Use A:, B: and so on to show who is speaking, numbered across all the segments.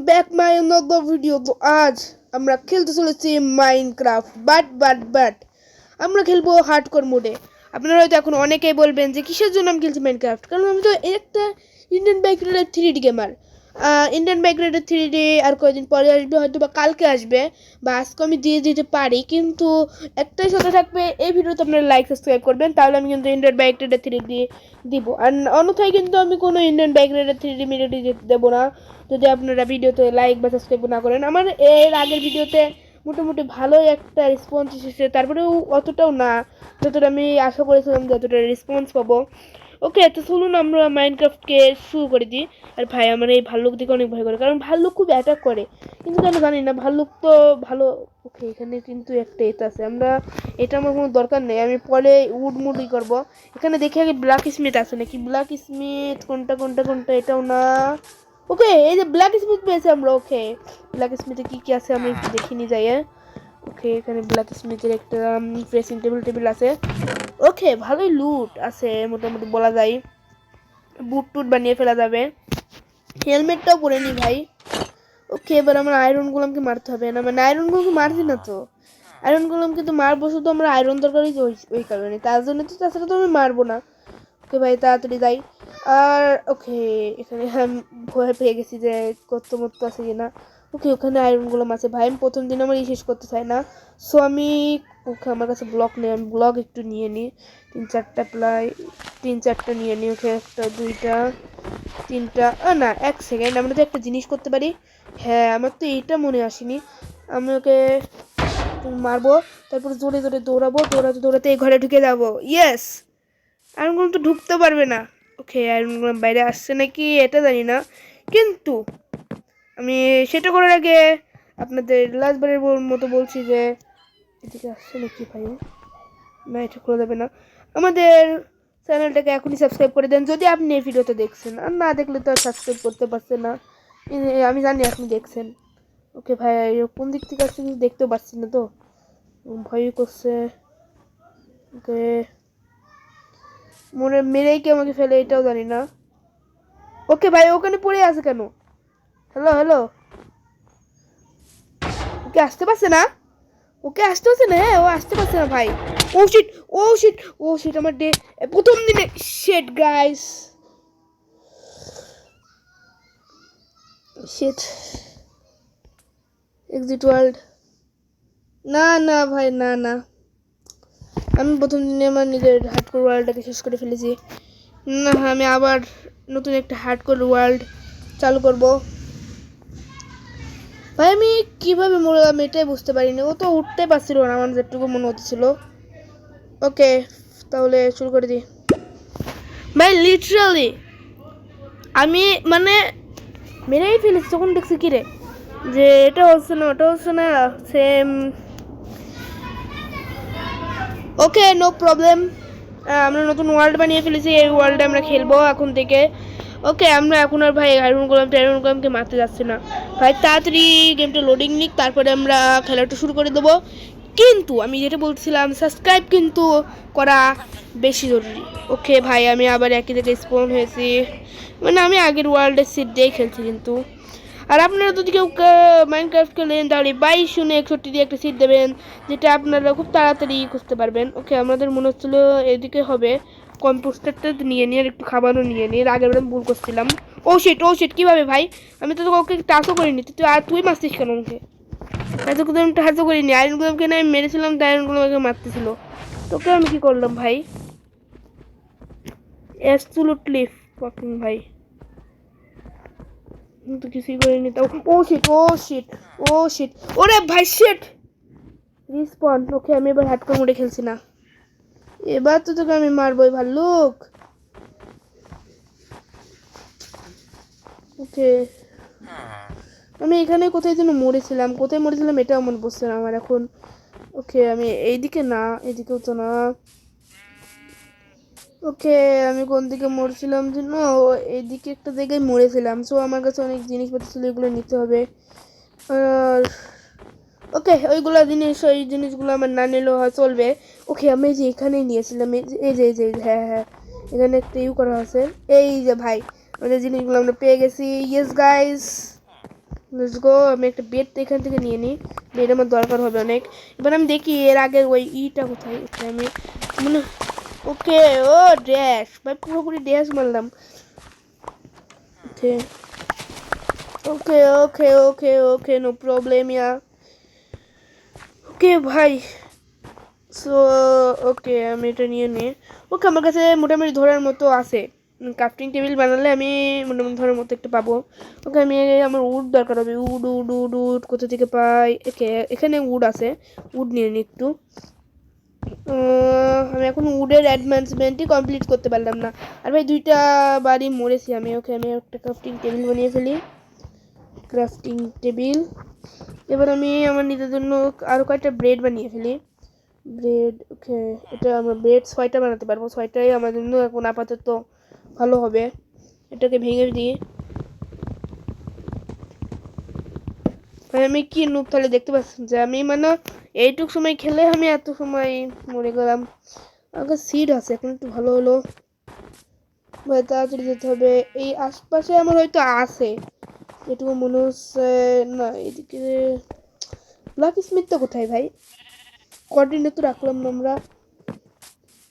A: Back my another video. তো আজ আমরা খেলতে চলেছি মাইনক্রাফট, বাট আমরা খেলবো হার্ডকোর মোডে। আপনারা হয়তো এখন অনেকেই বলবেন যে কিসের জন্য আমি খেলছি মাইনক্রাফট, কারণ আমি তো একটা Indian bike rider 3D gamer. Indian bike rider 3D আর কয়েকদিন পরে আসবে, হয়তো বা কালকে আসবে, বা আজকে আমি দিয়ে দিতে পারি। কিন্তু একটাই সাথে থাকবে, এই ভিডিওতে আপনারা লাইক সাবস্ক্রাইব করবেন, তাহলে আমি কিন্তু ইন্ডিয়ান বাইক রাইডার 3D দিব। আর অন্যথায় কিন্তু আমি কোনো ইন্ডিয়ান বাইক রাইডার 3D ভিডিওটি দেবো না, যদি আপনারা ভিডিওতে লাইক বা সাবস্ক্রাইব না করেন। আমার এর আগের ভিডিওতে মোটামুটি ভালোই একটা রেসপন্স এসেছে, তারপরেও অতটাও না যতটা আমি আশা করেছিলাম যতটা রেসপন্স পাবো। ওকে, তো চলুন আমরা মাইনক্রাফটকে শুরু করে দিই। আর ভাই আমার এই ভাল্লুক দিকে অনেক ভয় করে, কারণ ভাল্লুক খুব অ্যাটাক করে, কিন্তু কেন জানি না। ভাল্লুক তো ভালো। ওকে, এখানে কিন্তু একটা এটা আছে, আমরা এটা আমার কোনো দরকার নেই, আমি পরে উডমুডই করবো। এখানে দেখি আগে ব্ল্যাক স্মিথ আছে নাকি। ব্ল্যাক স্মিথ কোনটা, এটাও না। ওকে, এই যে ব্ল্যাক স্মিথ পেয়েছি আমরা। ওকে, ব্ল্যাক স্মিথে কি আছে আমি একটু দেখিনি যাই। ওকে, এখানে ব্ল্যাক স্মিথের একটা ড্রেসিং টেবিল আছে। ওকে, ভালোই লুট আছে মোটামুটি বলা যায়, বুট টুট বানিয়ে ফেলা যাবে। হেলমেটটাও পরে নি ভাই। ওকে, এবার আমার আয়রন গোলামকে মারতে হবে না, মানে আয়রন গোলামকে মারছি না তো, আয়রন গোলামকে তো মারবো, শুধু আমরা আয়রন দরকারই ওই কারণে, তার জন্য তো, তাছাড়া তো আমি মারবো না। ওকে ভাই, তাড়াতাড়ি যাই। আর ওকে, এখানে আমি ভয় পেয়ে গেছি যে কত মতো আছে কিনা। ওকে, ওখানে আয়রনগুলো আছে ভাই। আমি প্রথম দিন আমার শেষ করতে চাই না, সো আমি ওকে, আমার কাছে ব্লক নেই, আমি ব্লক একটু নিয়ে নিই। 3-4টা নিয়ে নিই। ওকে, একটা, দুইটা, তিনটা। না, এক সেকেন্ড, আমরা তো একটা জিনিস করতে পারি। হ্যাঁ, আমার তো এইটা মনে আসেনি। আমি ওকে মারবো, তারপর জোরে জোরে দৌড়াতে এই ঘরে ঢুকে যাবো। ইয়েস, আয়রনগুলো তো ঢুকতে পারবে না। ওকে, আয়রনগুলো বাইরে আসছে নাকি এটা জানি না, কিন্তু আমি সেটা করার আগে আপনাদের লাস্টবারের মতো বলছি যে এদিকে আসছে নাকি ভাই। না, এটা করা যাবে না। আমাদের চ্যানেলটাকে এখনই সাবস্ক্রাইব করে দেন যদি আপনি এই ভিডিওতে দেখছেন, আর না দেখলে তো আর সাবস্ক্রাইব করতে পারছেন না। আমি জানি আপনি দেখছেন। ওকে ভাই, কোন দিক থেকে আসছে কিছু দেখতেও পাচ্ছি না তো, ভয়ই করছে। ওকে, মনে মেরেই কি আমাকে ফেলে এটাও জানি না। ওকে ভাই, ওখানে পড়ে আছে কেন? হ্যালো, ওকে আসতে পারছে না। হ্যাঁ, ও আসতে পারছে না ভাই। ও শিট, আমার প্রথম দিনে shit guys, shit. Exit world. না ভাই, না, আমি প্রথম দিনে আমার নিজের হার্ডকোর ওয়ার্ল্ডটাকে শেষ করে ফেলেছি। না, আমি আবার নতুন একটা হার্ডকোর ওয়ার্ল্ড চালু করব। ভাই আমি কীভাবে মরলাম এটাই বুঝতে পারিনি, ও তো উঠতে পারছিল না আমার যেটুকু মনে হচ্ছিল। ওকে, তাহলে শুরু করে দিই ভাই। লিটারালি আমি মানে মেরেই ফেলেছি, তখন দেখছি কিরে যে এটা হচ্ছে না, ওটা হচ্ছে না, সেম। ওকে, নো প্রবলেম। আমরা নতুন ওয়ার্ল্ড বানিয়ে ফেলেছি, এই ওয়ার্ল্ডে আমরা খেলবো এখন থেকে। ওকে, আমরা এখন আর ভাই আয়রন গোলামকে মারতে যাচ্ছি না ভাই। তাড়াতাড়ি গেমটা লোডিং নিক, তারপরে আমরা খেলাটা শুরু করে দেবো। কিন্তু আমি যেটা বলছিলাম, সাবস্ক্রাইব কিন্তু করা বেশি জরুরি। ওকে ভাই, আমি আবার একই জায়গায় স্পন হয়েছি, মানে আমি আগের ওয়ার্ল্ডের সিট দিয়েই খেলছি কিন্তু। আর আপনারা যদি কেউ মাইনক্রাফট খেলেন তাহলে 2261 দিয়ে একটা সিট দেবেন, যেটা আপনারা খুব তাড়াতাড়ি খুঁজতে পারবেন। ওকে, আমাদের মনে হচ্ছিলো এদিকে হবে। কম্পোস্টারটা নিয়ে নিয়ে আর একটু খাবারও নিয়ে নিয়ে, আগের বার ভুল করছিলাম। ও শিট, কীভাবে ভাই? আমি তো ওকে টাচও করিনি, তুই মারছিস কেন আমাকে? এতক্ষণ আমি টাচও করিনি, আয়রনগুলোকে না আমি মেরেছিলাম, তাই আয়রনগুলো আমাকে মারতেছিল। তোকে আমি কী করলাম ভাই? অ্যাবসলিউটলি ফাকিং ভাই, তো কিছুই করিনি তাও। ও শিট, ওরে ভাই শিট, রিস্পন। ওকে, আমি এবার হার্ডকোর মোডে খেলছি না, এবার তো তোকে আমি মারবই ভাল্লুক। ওকে, আমি এখানে কোথায় যেন মরেছিলাম এটাও মনে পড়ছে না আমার এখন। ওকে, আমি এইদিকে না, এদিকেও তো না। ওকে, আমি কোন দিকে মরেছিলাম যেন, এইদিকে একটা জায়গায় মরেছিলাম। সো আমার কাছে অনেক জিনিসপত্র ছিল, এগুলো নিতে হবে। আর ওকে, ওই জিনিসগুলো আমার না নিলেও চলবে। ওকে, আমি যে এখানেই নিয়েছিলাম, এই যে হ্যাঁ, এখানে একটা করা আছে। এই যে ভাই, আমাদের জিনিসগুলো আমরা পেয়ে গেছি। Yes guys, let's go. আমি একটা বেড এখান থেকে নিয়ে নিই, বেড আমার দরকার হবে অনেক। এবার আমি দেখি এর আগে ওই ইটা কোথায়। ওকে আমি মনে, ওকে ও ড্যাশ ভাই, পুরোপুরি ড্যাশ মারলাম। ওকে ওকে ওকে ওকে ওকে নো প্রবলেম ইয়া। ওকে ভাই, সো ওকে আমি এটা নিয়ে নিই। ওকে আমার কাছে মোটামুটি ধরার মতো আছে, ক্রাফটিং টেবিল বানালে আমি মোটামুটি ধরার মতো একটা পাবো। ওকে আমি, আমার উড দরকার হবে, উড উড উড উড কোথা থেকে পাই। ওকে এখানে উড আছে, উড নিয়ে নিই একটু। আমি এখন উডের অ্যাডভান্সমেন্টই কমপ্লিট করতে পারলাম না। আর ভাই দুইটা বাড়ি মরেছি আমি। ওকে আমি একটা ক্রাফটিং টেবিল বানিয়ে ফেলি, ক্রাফটিং টেবিল। এবার আমি আমার নিজের জন্য আরও কয়েকটা ব্রেড বানিয়ে ফেলি, ব্রেড। ওকে এটা আমরা ব্রেড 6টা বানাতে পারবো, 6টাই আমার জন্য এখন আপাতত ভালো হবে। এটাকে ভেঙে দিই ভাই। আমি কি নুব তাহলে দেখতে পাচ্ছেন যে আমি মানে এইটুক সময় খেলে আমি এত সময় মরে গেলাম। আগে সিড আছে, এখন একটু ভালো হলো ভাই। তাড়াতাড়ি যেতে হবে, এই আশপাশে আমার হয়তো আছে এটুকু মনে হচ্ছে। না এদিকে ব্ল্যাক স্মিথটা কোথায় ভাই? কোঅর্ডিনেট তো রাখলাম না আমরা।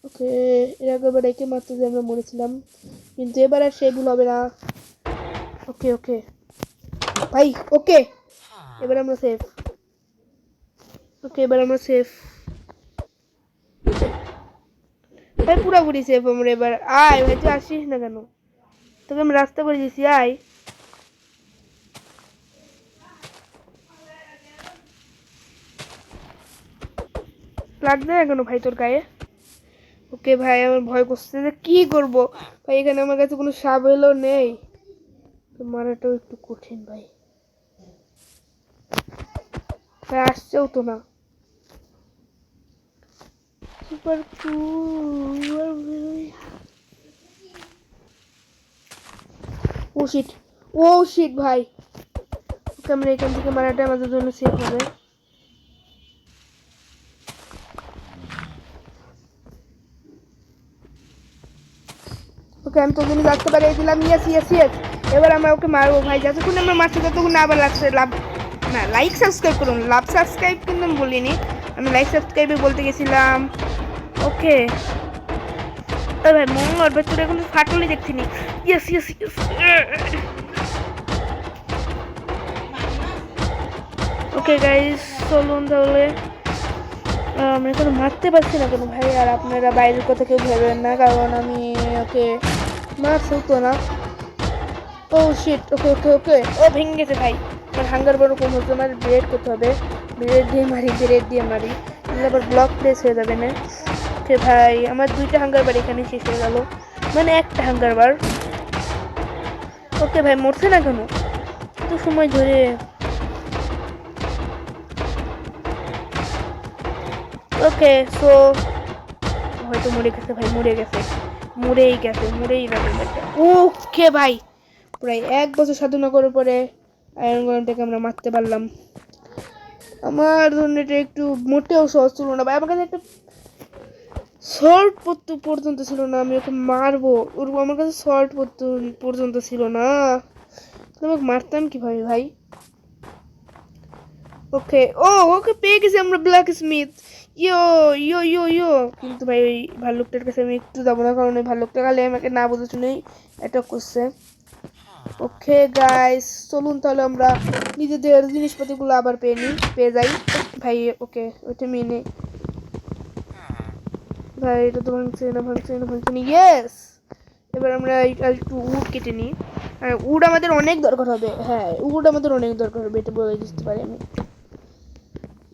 A: ওকে এর আগে এবার একে মারতে যে আমরা মরেছিলাম, কিন্তু এবার আর সেই ভুল হবে না। ওকে ওকে ভাই ওকে, এবার আমরা সেফ। ওকে এবার আমরা সেফ ভাই, পুরোপুরি সেফ আমরা এবার। আয় ভাই, তুই আসিস না কেন? তোকে আমি রাস্তা করে দিয়েছি, আয়। লাগবে না কেন ভাই তোর গায়ে? ওকে ভাই আমার ভয় করছে যে কি করবো ভাই, এখানে আমার কাছে কোনো সাপ এলো নেই, তো মারাটাও একটু কঠিন ভাই। ভাই আসছেও তো না। সুপার ও শিট, ও শিট ভাই। ওকে আমরা এখান থেকে মারাটা আমাদের জন্য সেফ হবে। ওকে আমি তোর জন্য রাখতে পারি দিলাম। Yes yes yes. এবার আমরা ওকে মারবো ভাই, যতক্ষণ আমরা মারছি ততক্ষণ আবার লাগছে লাভ। না লাইক সাবস্ক্রাইব করুন, লাভ সাবস্ক্রাইব কিন্তু আমি বলিনি, আমি লাইক সাবস্ক্রাইবে বলতে গেছিলাম। ওকে ভাই মঙ্গল ভাই, তোর এখন ফাটলে দেখছিনি। Yes yes yes. Okay guys চলুন তাহলে। আমি এখন মারতে পারছি না কোনো ভাই, আর আপনারা বাইরের কথা কেউ ভেবেন না, কারণ আমি ওকে মারছেও তো না। ও শিট। ওকে ওকে ওকে ও ভেঙে গেছে ভাই। আমার হাঙ্গার বড় কম হচ্ছে, আমার ব্রেড করতে হবে, ব্রেড দিয়ে মারি, ব্রেড দিয়ে মারি, আবার ব্লক প্লেস হয়ে যাবে না। ওকে ভাই আমার 2টা হাঙ্গার বার এখানে শেষ হয়ে গেল, মানে একটা হাঙ্গার বার। ওকে ভাই মরছে না কেন এত সময় ধরে? ওকে সো হয়তো মরে গেছে ভাই, মরে গেছে, মরেই গেছে, মরেই গেছে। ওকে ভাই প্রায় 1 বছর সাধনা করার পরে আয়রন গোলেমটাকে আমরা মারতে পারলাম। আমার জন্য এটা একটু মোটেও সহজ ছিল না ভাই, আমার কাছে একটা শর্ট পর্যন্ত ছিল না, আমি ওকে মারবো ওর, আমার কাছে শর্ট পর্যন্ত ছিল না, আমাকে মারতাম কিভাবে ভাই? ওকে ও ওকে পেয়ে গেছি আমরা ব্ল্যাক স্মিথ। ইয়ো ইয়ো ইয়ো ইয়ো, কিন্তু ভাই ওই ভাল্লুকটার কাছে আমি একটু যাবো না, কারণ ওই ভাল্লুকটা খালি আমাকে না বুঝে শুনেই অ্যাটাক করছে। ওকে গাইস চলুন তাহলে আমরা নিজেদের জিনিসপত্রগুলো আবার পেয়ে যাই ভাই। ওকে ওইটা মেয়ে নেই ভাই, এটা তো ভাঙছে না ভাঙছে না ভাঙছে না। ইয়েস এবার আমরা একটু উড কেটে নিই, আর উড আমাদের অনেক দরকার হবে। হ্যাঁ উড আমাদের অনেক দরকার হবে, এটা বলে দিতে পারি আমি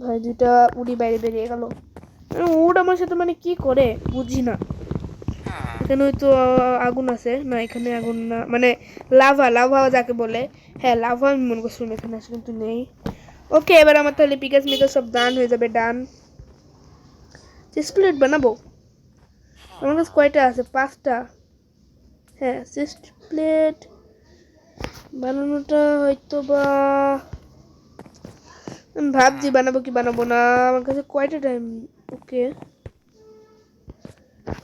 A: ভাই। 2টা উডি বাইরে বেরিয়ে গেল। উড আমার সাথে মানে কি করে বুঝি না। এখানে হয়তো আগুন আছে, না এখানে আগুন না, মানে লাভা, লাভা যাকে বলে। হ্যাঁ লাভা আমি মনে করছিলাম এখানে আছে, কিন্তু নেই। ওকে এবার আমার তাহলে পিকাস মিকাস সব ডান হয়ে যাবে, ডান। চেস্ট প্লেট বানাবো, আমার কাছে কয়টা আছে? 5টা। হ্যাঁ চেস্ট প্লেট বানানোটা হয়তো বা আমি ভাবছি বানাবো কি বানাবো না, আমার কাছে কয়টা টাইম। ওকে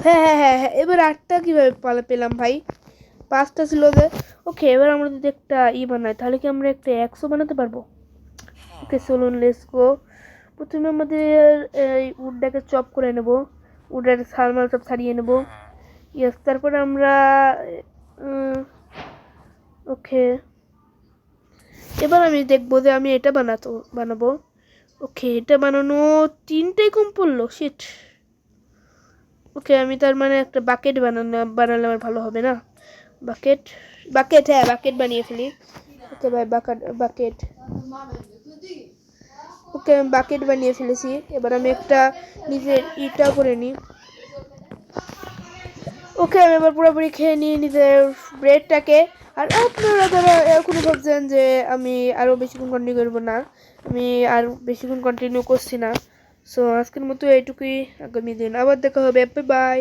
A: হ্যাঁ হ্যাঁ হ্যাঁ হ্যাঁ, এবার 8টা কীভাবে পেলাম ভাই? 5টা ছিল যে। ওকে, এবার আমরা যদি একটা বানাই তাহলে কি আমরা একটা 100 বানাতে পারবো? ওকে চলুন লেটস গো। প্রথমে আমাদের এই উডটাকে চপ করে নেব, উডের ছালমাল সব ছাড়িয়ে নেব। ইয়েস, তারপরে আমরা ওকে এবার আমি দেখবো যে আমি এটা বানাবো। ওকে, এটা বানানো 3টাই কম পড়লো, শিট। ওকে, আমি তার মানে একটা বাকেট বানালে আমার ভালো হবে না। বাকেট বাকেট হ্যাঁ, বাকেট বানিয়ে ফেলি। ওকে ভাই, বাকেট। ওকে, আমি বাকেট বানিয়ে ফেলেছি। এবার আমি একটা নিজের ইটা করে নিই। ওকে, আমি এবার পুরোপুরি খেয়ে নিই নিজের ব্রেডটাকে। আর আপনারা যারা এখনও ভাবছেন যে আমি আরও বেশিক্ষণ কন্টিনিউ করবো না, আমি আর বেশিক্ষণ কন্টিনিউ করছি না। সো আজকের মতো এইটুকুই, আগামী দিন আবার দেখা হবে, বাই বাই।